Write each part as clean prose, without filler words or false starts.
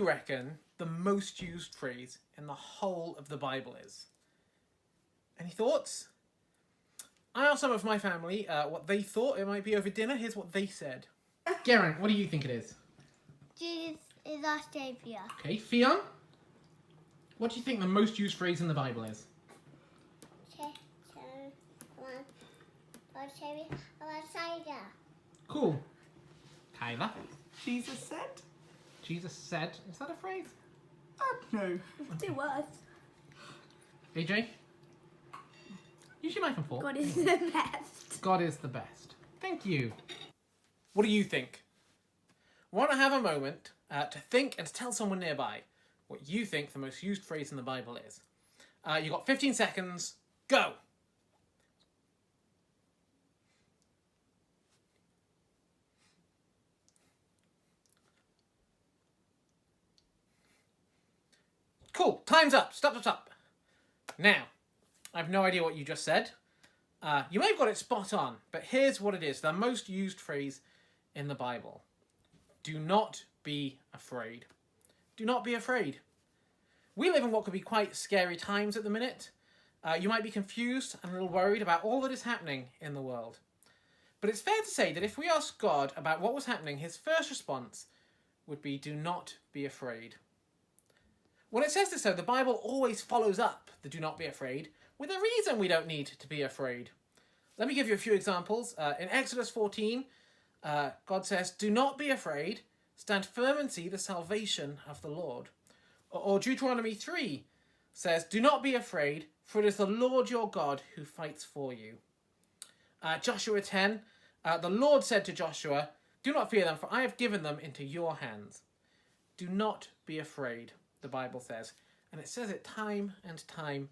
reckon the most used phrase in the whole of the Bible is? Any thoughts? I asked some of my family what they thought it might be over dinner. Here's what they said. Geraint, what do you think it is? Jesus is our saviour. Okay, Fionn, what do you think the most used phrase in the Bible is? Our saviour, our saviour. Cool. Kyla? Jesus said? Jesus said. Is that a phrase? No. It was. AJ? Use your knife and fork. God is the best. God is the best. Thank you. What do you think? Want to have a moment to think and to tell someone nearby what you think the most used phrase in the Bible is. You've got 15 seconds. Go! Cool. Time's up. Stop. Now, I have no idea what you just said. You may have got it spot on, but here's what it is. The most used phrase in the Bible. Do not be afraid. Do not be afraid. We live in what could be quite scary times at the minute. You might be confused and a little worried about all that is happening in the world. But it's fair to say that if we asked God about what was happening, his first response would be, do not be afraid. When it says this, though, the Bible always follows up the do not be afraid with a reason we don't need to be afraid. Let me give you a few examples. In Exodus 14, God says, do not be afraid, stand firm and see the salvation of the Lord. Or Deuteronomy 3 says, do not be afraid, for it is the Lord your God who fights for you. Joshua 10, the Lord said to Joshua, do not fear them, for I have given them into your hands. Do not be afraid, the Bible says. And it says it time and time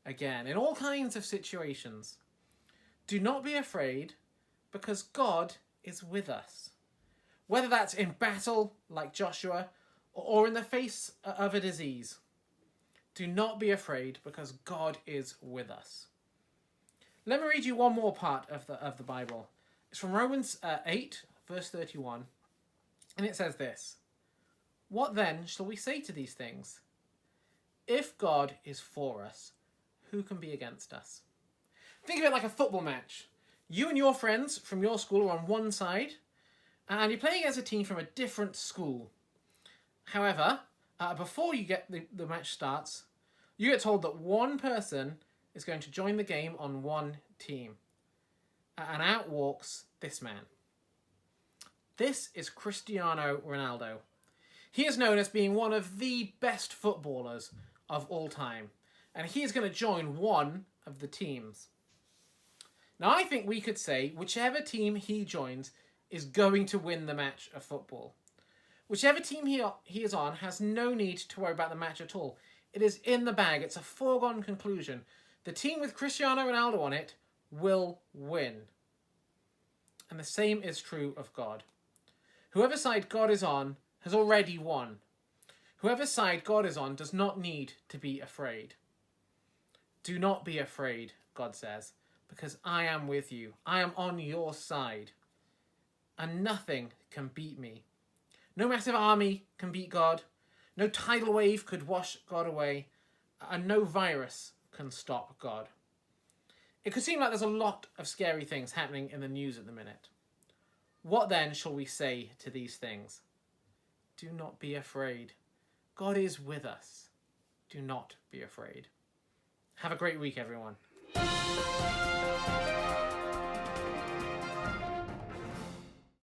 again, in all kinds of situations. Do not be afraid, because God is with us. Whether that's in battle, like Joshua, or in the face of a disease. Do not be afraid, because God is with us. Let me read you one more part of the Bible. It's from Romans 8, verse 31. And it says this. What then shall we say to these things? If God is for us, who can be against us? Think of it like a football match. You and your friends from your school are on one side, and you're playing against a team from a different school. However, before the match starts, you get told that one person is going to join the game on one team. And out walks this man. This is Cristiano Ronaldo. He is known as being one of the best footballers of all time. And he is going to join one of the teams. Now, I think we could say whichever team he joins is going to win the match of football. Whichever team he is on has no need to worry about the match at all. It is in the bag. It's a foregone conclusion. The team with Cristiano Ronaldo on it will win. And the same is true of God. Whoever side God is on has already won. Whoever side God is on does not need to be afraid. Do not be afraid, God says, because I am with you. I am on your side. And nothing can beat me. No massive army can beat God. No tidal wave could wash God away. And no virus can stop God. It could seem like there's a lot of scary things happening in the news at the minute. What then shall we say to these things? Do not be afraid. God is with us. Do not be afraid. Have a great week, everyone.